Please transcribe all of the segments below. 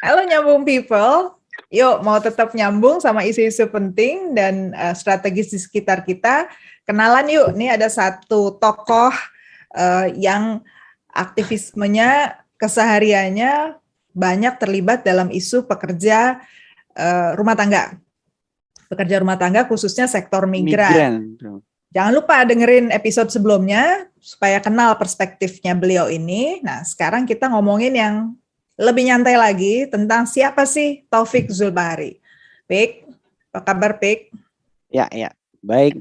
Halo nyambung people, yuk mau tetap nyambung sama isu-isu penting dan strategis di sekitar kita. Kenalan yuk, nih ada satu tokoh yang aktivismenya, kesehariannya banyak terlibat dalam isu pekerja rumah tangga. Pekerja rumah tangga khususnya sektor migran. Jangan lupa dengerin episode sebelumnya supaya kenal perspektifnya beliau ini. Nah, sekarang kita ngomongin yang lebih nyantai lagi tentang siapa sih Taufik Zulbahari. Pik, apa kabar Pik? Ya, baik.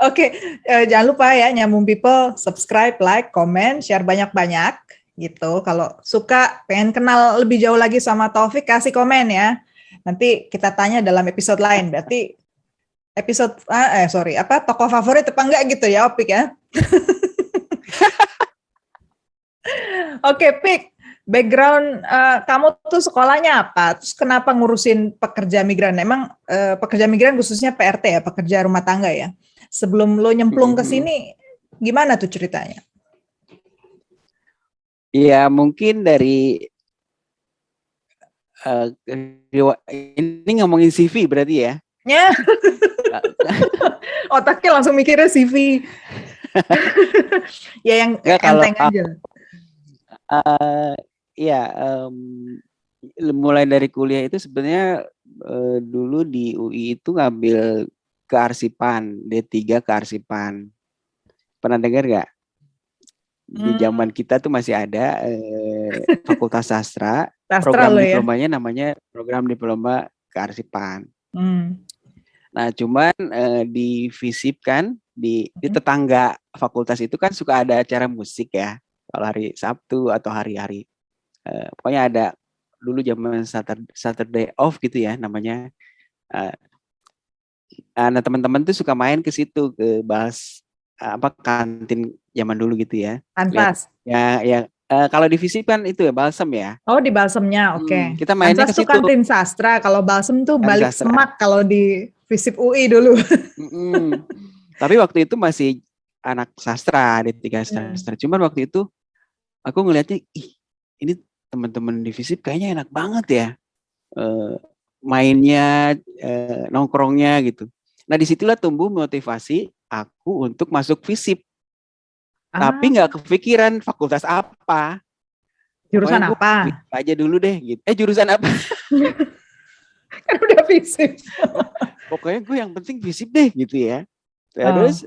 Oke, jangan lupa ya nyambung people, subscribe, like, comment, share banyak-banyak gitu. Kalau suka pengen kenal lebih jauh lagi sama Taufik, kasih komen ya. Nanti kita tanya dalam episode lain. Berarti episode tokoh favorit apa enggak gitu ya, Opik ya. Oke, Pik. Background kamu tuh sekolahnya apa? Terus kenapa ngurusin pekerja migran? Emang pekerja migran khususnya PRT ya, pekerja rumah tangga ya. Sebelum lo nyemplung ke sini, gimana tuh ceritanya? Ya mungkin dari ini ngomongin CV berarti ya? Ya. Otaknya langsung mikirnya CV. Ya yang enteng aja. Mulai dari kuliah itu sebenarnya dulu di UI itu ngambil kearsipan, D3 kearsipan. Pernah dengar nggak? Di zaman kita tuh masih ada Fakultas Sastra program diplomanya namanya program diploma kearsipan. Nah, cuman di FISIP kan di tetangga fakultas itu kan suka ada acara musik ya. Kalau hari Sabtu atau hari-hari pokoknya ada dulu zaman Saturday off gitu ya namanya. Nah, teman-teman tuh suka main ke situ ke kantin zaman dulu gitu ya. Anpas. Ya kalau di FISIP kan itu ya Balsem ya. Oh, di Balsemnya, oke. Kita mainnya Anpas ke situ. Tuh kantin sastra, kalau Balsem tuh balik sastra. Semak kalau di FISIP UI dulu. Tapi waktu itu masih anak sastra, D3 sastra. Cuman waktu itu aku ngelihatnya, ini teman-teman di FISIP kayaknya enak banget ya. Mainnya, nongkrongnya gitu. Nah disitulah tumbuh motivasi aku untuk masuk FISIP. Tapi nggak kepikiran fakultas apa. Jurusan apa? Aja dulu deh gitu. Jurusan apa? Kan udah FISIP. Pokoknya gue yang penting FISIP deh gitu ya. Terus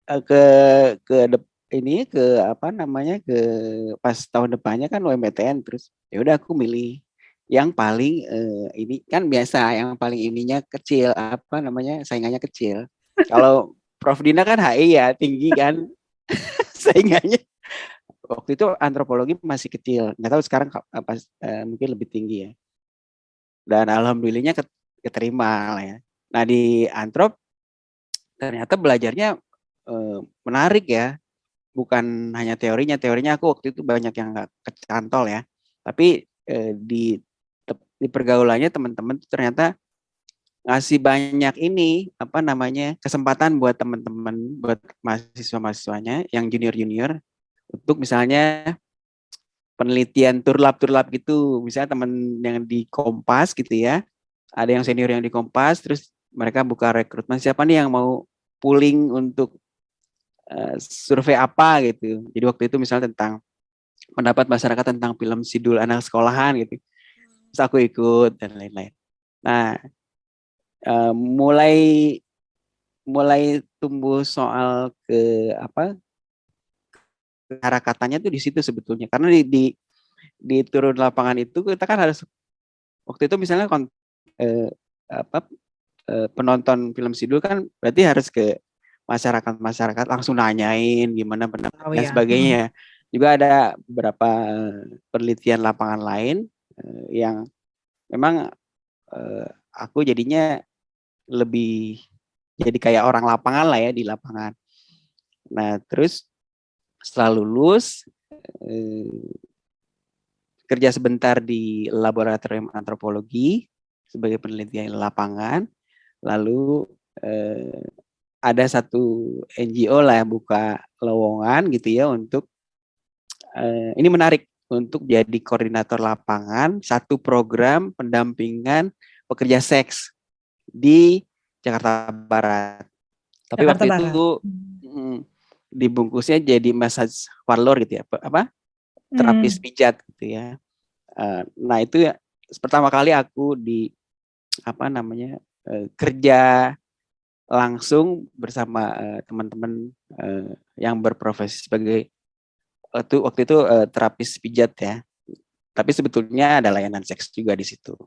ke pas tahun depannya kan UMPTN, terus ya udah aku milih yang paling ini kan biasa yang paling ininya kecil saingannya kecil. Kalau Prof Dina kan HI ya tinggi kan saingannya. Waktu itu antropologi masih kecil, nggak tahu sekarang mungkin lebih tinggi ya. Dan alhamdulillahnya keterima lah ya. Nah di antrop ternyata belajarnya menarik ya, bukan hanya teorinya aku waktu itu banyak yang nggak kecantol ya, tapi di pergaulannya teman-teman ternyata ngasih banyak kesempatan buat teman-teman, buat mahasiswa-mahasiswanya yang junior untuk misalnya penelitian turlap gitu, misalnya teman yang di Kompas gitu ya, ada yang senior yang di Kompas, terus mereka buka rekrutmen siapa nih yang mau pooling untuk survei apa gitu. Jadi waktu itu misalnya tentang pendapat masyarakat tentang film Sidul anak sekolahan gitu. Terus aku ikut dan lain-lain. Nah, mulai tumbuh soal keharakatannya tuh di situ sebetulnya. Karena di turun lapangan itu kita kan harus waktu itu misalnya penonton film Sidul kan berarti harus ke masyarakat langsung nanyain gimana pendapat dan sebagainya. Juga ada beberapa penelitian lapangan lain yang memang aku jadinya lebih jadi kayak orang lapangan lah ya di lapangan. Nah terus setelah lulus kerja sebentar di laboratorium antropologi sebagai penelitian lapangan, lalu ada satu NGO lah buka lowongan gitu ya untuk ini menarik untuk jadi koordinator lapangan satu program pendampingan pekerja seks di Jakarta Barat. Tapi Jakarta waktu itu Barat. dibungkusnya jadi massage parlor gitu ya, apa terapis pijat gitu ya. Nah itu ya pertama kali aku di apa namanya kerja langsung bersama teman-teman yang berprofesi sebagai waktu itu terapis pijat ya. Tapi sebetulnya ada layanan seks juga di situ.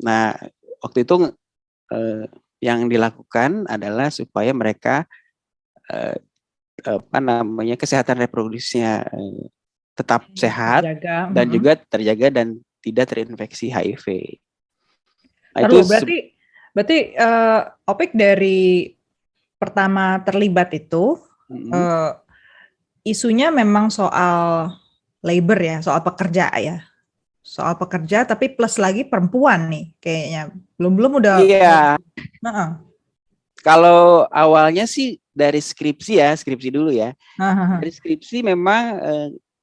Nah waktu itu yang dilakukan adalah supaya mereka apa namanya kesehatan reproduksinya tetap sehat Terjaga. dan juga terjaga dan tidak terinfeksi HIV. Nah, itu Lalu berarti Opik dari pertama terlibat itu isunya memang soal labor ya, soal pekerja ya. Soal pekerja tapi plus lagi perempuan nih kayaknya. Belum udah. Iya. Kalau awalnya sih dari skripsi dulu ya. Dari skripsi memang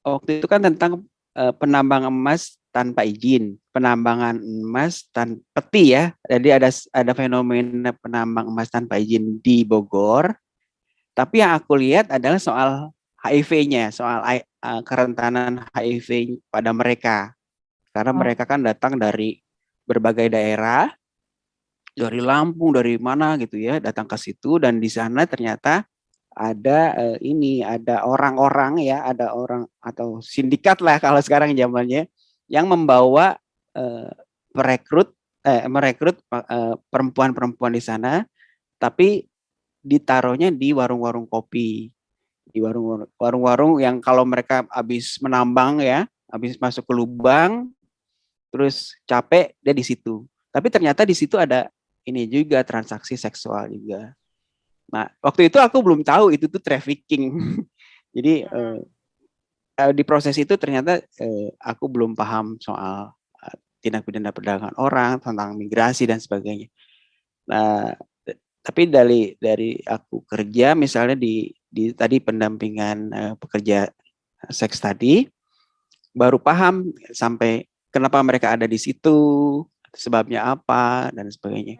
waktu itu kan tentang penambang emas tanpa izin, penambangan emas tanpa peti ya. Jadi ada fenomena penambang emas tanpa izin di Bogor. Tapi yang aku lihat adalah soal HIV-nya, soal kerentanan HIV pada mereka. Karena mereka kan datang dari berbagai daerah, dari Lampung, dari mana gitu ya, datang ke situ dan di sana ternyata ada ada orang-orang ya, ada orang atau sindikat lah kalau sekarang zamannya yang membawa merekrut perempuan-perempuan di sana, tapi ditaruhnya di warung-warung kopi, di warung-warung yang kalau mereka habis menambang ya, habis masuk ke lubang, terus capek dia di situ. Tapi ternyata di situ ada ini juga transaksi seksual juga. Nah, waktu itu aku belum tahu itu tuh trafficking. Jadi di proses itu ternyata aku belum paham soal tindak pidana perdagangan orang, tentang migrasi dan sebagainya. Nah, tapi dari aku kerja misalnya di tadi pendampingan pekerja seks tadi, baru paham sampai kenapa mereka ada di situ, sebabnya apa dan sebagainya.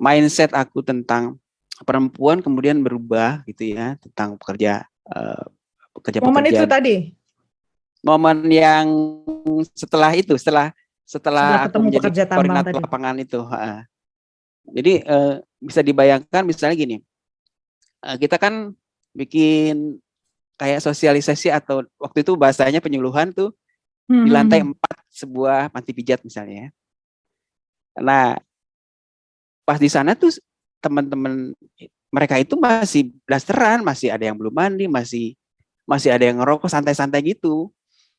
Mindset aku tentang perempuan kemudian berubah gitu ya, tentang pekerja momen itu tadi, momen yang setelah aku ketemu menjadi pekerja tambang koordinator tadi. lapangan itu. Jadi bisa dibayangkan misalnya gini, kita kan bikin kayak sosialisasi atau waktu itu bahasanya penyuluhan tuh di lantai 4 sebuah panti pijat misalnya. Nah, pas di sana tuh teman-teman mereka itu masih blasteran, masih ada yang belum mandi, masih ada yang ngerokok santai-santai gitu.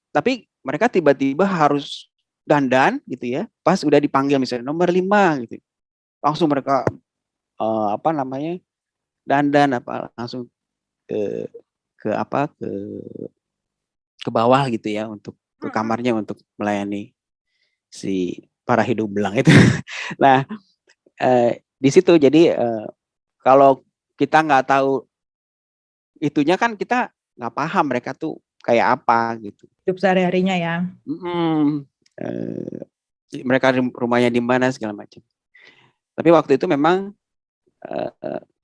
Tapi mereka tiba-tiba harus dandan gitu ya. Pas udah dipanggil misalnya nomor 5 gitu. Langsung mereka apa namanya? Dandan apa langsung ke apa ke bawah gitu ya untuk ke kamarnya untuk melayani si para hidup belang itu. Nah, di situ jadi kalau kita nggak tahu itunya kan kita nggak paham mereka tuh kayak apa gitu. Hidup sehari-harinya ya. Mereka rumahnya di mana segala macam. Tapi waktu itu memang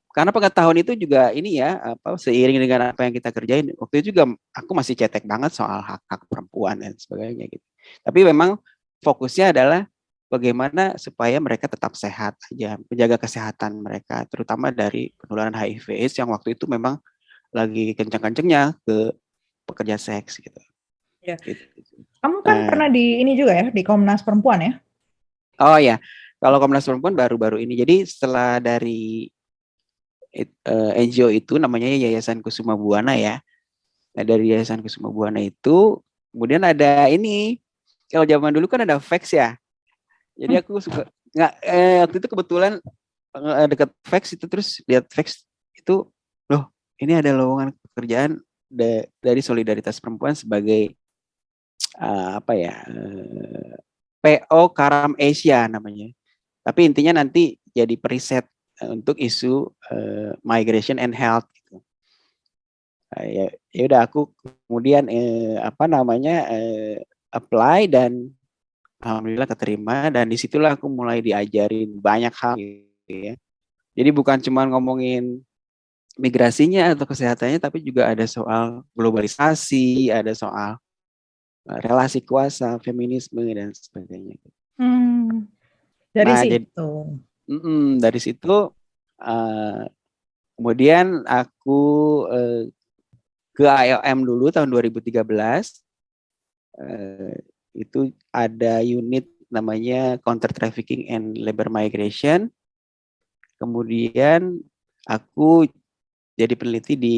karena pengetahuan itu juga ini ya seiring dengan apa yang kita kerjain. Waktu itu juga aku masih cetek banget soal hak-hak perempuan dan sebagainya gitu. Tapi memang fokusnya adalah bagaimana supaya mereka tetap sehat aja, menjaga kesehatan mereka, terutama dari penularan HIV/AIDS yang waktu itu memang lagi kencang-kencangnya ke pekerja seks gitu. Ya. Gitu. Kamu kan pernah di ini juga ya, di Komnas Perempuan ya? Oh ya, kalau Komnas Perempuan baru-baru ini. Jadi setelah dari NGO itu namanya Yayasan Kusuma Buana ya. Nah, dari Yayasan Kusuma Buana itu kemudian ada ini. Kalau zaman dulu kan ada fax ya. Jadi aku suka waktu itu kebetulan dekat fax itu terus lihat fax itu loh ini ada lowongan pekerjaan dari Solidaritas Perempuan sebagai apa ya PO Karam Asia namanya. Tapi intinya nanti jadi periset untuk isu migration and health gitu. Ya udah aku kemudian apply dan alhamdulillah keterima, dan disitulah aku mulai diajarin banyak hal gitu ya. Jadi bukan cuma ngomongin migrasinya atau kesehatannya, tapi juga ada soal globalisasi, ada soal relasi kuasa, feminisme dan sebagainya. Dari Nah, jadi situ. dari situ kemudian aku ke IOM dulu tahun 2013. Itu ada unit namanya Counter Trafficking and Labor Migration. Kemudian aku jadi peneliti di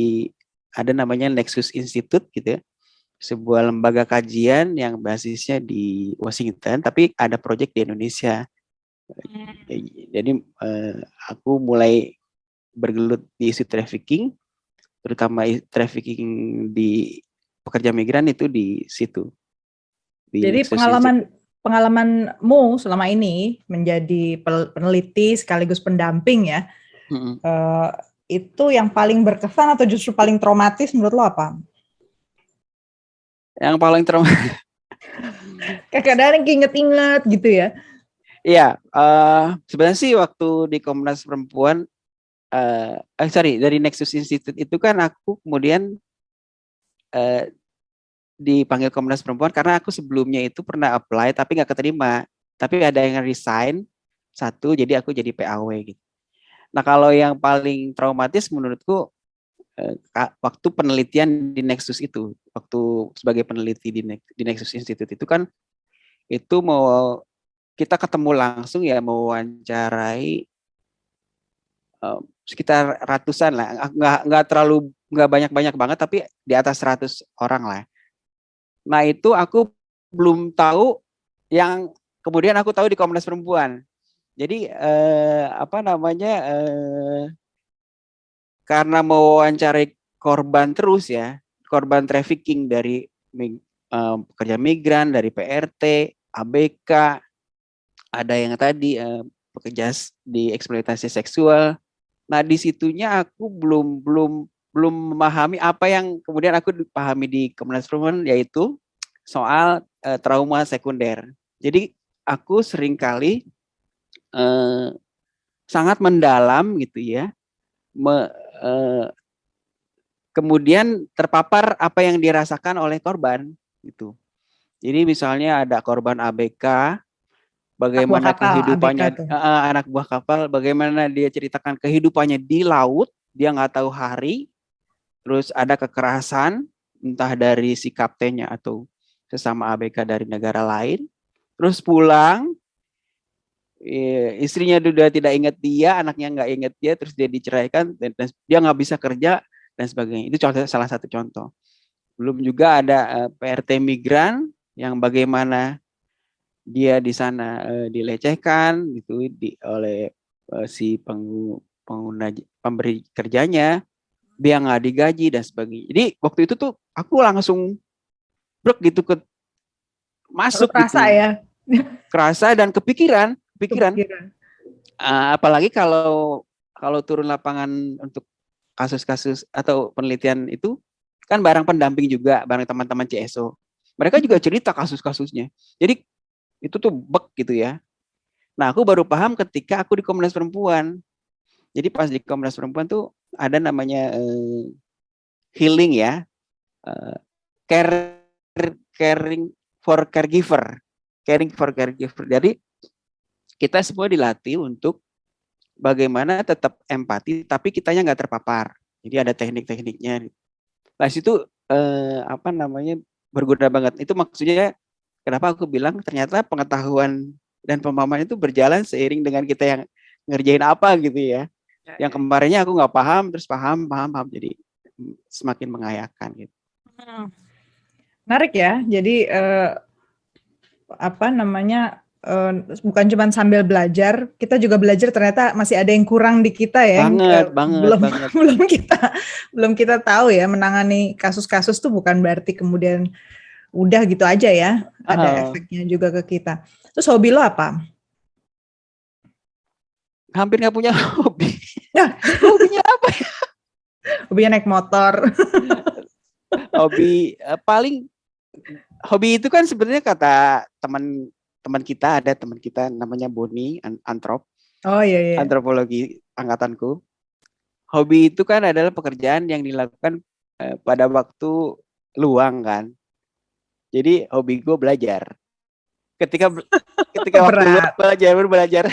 ada namanya Nexus Institute gitu ya, sebuah lembaga kajian yang basisnya di Washington tapi ada proyek di Indonesia. Jadi aku mulai bergelut di isu trafficking, terutama trafficking di pekerja migran itu di situ. Di Jadi Nexus Institute. pengalamanmu selama ini menjadi peneliti sekaligus pendamping ya, itu yang paling berkesan atau justru paling traumatis menurut lo apa? Yang paling traumatis. Kadang-kadang inget-inget gitu ya. Iya, sebenarnya sih waktu di Komnas Perempuan, dari Nexus Institute itu kan aku kemudian dipanggil Komnas Perempuan karena aku sebelumnya itu pernah apply tapi nggak keterima, tapi ada yang resign satu, jadi aku jadi PAW gitu. Nah kalau yang paling traumatis menurutku waktu penelitian di Nexus itu, waktu sebagai peneliti di Nexus Institute itu kan, itu mau kita ketemu langsung ya, mewawancarai sekitar ratusan lah, nggak banyak banget, tapi di atas 100 orang lah. Nah itu aku belum tahu yang kemudian aku tahu di Komnas Perempuan. Jadi karena mewawancarai korban terus ya, korban trafficking dari pekerja migran, dari PRT, ABK, ada yang tadi pekerja di eksploitasi seksual. Nah di situnya aku belum memahami apa yang kemudian aku pahami di Komnas Perempuan, yaitu soal trauma sekunder. Jadi aku seringkali sangat mendalam gitu ya, kemudian terpapar apa yang dirasakan oleh korban gitu. Jadi misalnya ada korban ABK, bagaimana kehidupannya, anak buah kapal, bagaimana dia ceritakan kehidupannya di laut, dia nggak tahu hari, terus ada kekerasan entah dari si kaptennya atau sesama ABK dari negara lain, terus pulang istrinya sudah tidak ingat dia, anaknya nggak ingat dia, terus dia diceraikan dan dia nggak bisa kerja dan sebagainya. Itu salah satu contoh. Belum juga ada PRT migran yang bagaimana dia di sana dilecehkan gitu oleh si pengguna pemberi kerjanya, dia nggak digaji dan sebagainya. Jadi waktu itu tuh aku langsung brek gitu masuk kerasa gitu. Ya. Kerasa dan kepikiran. Apalagi kalau turun lapangan untuk kasus-kasus atau penelitian itu kan bareng pendamping juga, bareng teman-teman CSO. Mereka juga cerita kasus-kasusnya. Jadi itu tuh bek gitu ya. Nah aku baru paham ketika aku di Komnas Perempuan. Jadi pas di Komnas Perempuan tuh ada namanya healing ya, caring for caregiver. Jadi kita semua dilatih untuk bagaimana tetap empati, tapi kitanya nggak terpapar. Jadi ada teknik-tekniknya. Nah itu berguna banget. Itu maksudnya kenapa aku bilang ternyata pengetahuan dan pemahaman itu berjalan seiring dengan kita yang ngerjain apa gitu ya. Yang kemarinnya aku nggak paham, terus paham. Jadi semakin mengayakan gitu. Menarik ya. Jadi bukan cuma sambil belajar, kita juga belajar ternyata masih ada yang kurang di kita ya. Banget. belum kita tahu ya, menangani kasus-kasus tuh bukan berarti kemudian udah gitu aja ya. Ada efeknya juga ke kita. Terus hobi lo apa? Hampir nggak punya hobi. Hobinya apa ya? Hobinya naik motor. Hobi paling hobi itu kan sebenarnya kata teman kita, ada teman kita namanya Boni Oh iya iya. antropologi angkatanku. Hobi itu kan adalah pekerjaan yang dilakukan pada waktu luang kan. Jadi hobi gue belajar. Ketika waktu luang Berat. belajar.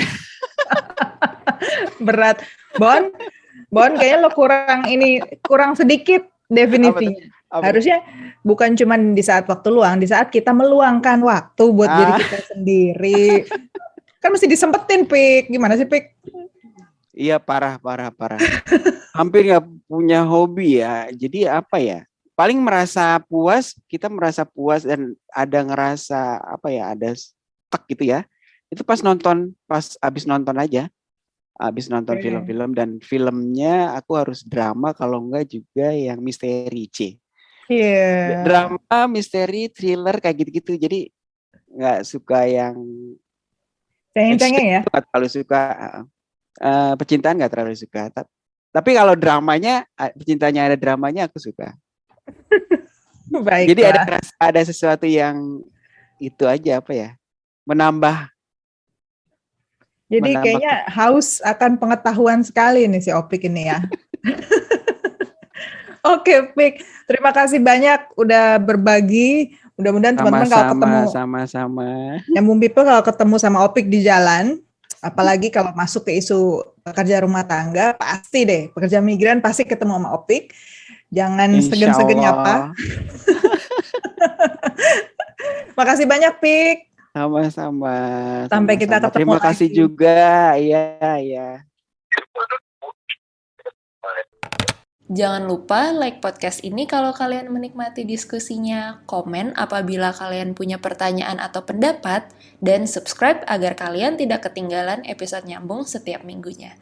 Berat. Bon, kayaknya lo kurang sedikit definisinya. Apa? Harusnya bukan cuma di saat waktu luang, di saat kita meluangkan waktu buat diri kita sendiri. Kan mesti disempetin, Pik. Gimana sih, Pik? Iya, parah. Hampir nggak punya hobi ya. Jadi apa ya? Paling kita merasa puas dan ada ngerasa ada stuck gitu ya. Itu pas abis nonton aja. Habis nonton film-film, dan filmnya aku harus drama, kalau enggak juga yang misteri, Iya. drama, misteri, thriller kayak gitu-gitu. Jadi nggak suka yang Cengeng-cengeng ya. Nggak terlalu suka. Percintaan nggak terlalu suka. Tapi kalau dramanya, percintaannya ada dramanya, aku suka. Baiklah. Jadi ada sesuatu yang itu aja menambah. Jadi kayaknya haus akan pengetahuan sekali nih si Opik ini ya. Oke, Pik. Terima kasih banyak udah berbagi. Mudah-mudahan teman-teman kalau ketemu sama-sama. Nyambung People kalau ketemu sama Opik di jalan, apalagi kalau masuk ke isu pekerja rumah tangga, pasti deh pekerja migran pasti ketemu sama Opik. Jangan segan-segan nyapa. Makasih banyak, Pik. Sama-sama. Sampai kita ketemu Terima kasih lagi. juga. Iya. Jangan lupa like podcast ini kalau kalian menikmati diskusinya, komen apabila kalian punya pertanyaan atau pendapat, dan subscribe agar kalian tidak ketinggalan episode nyambung setiap minggunya.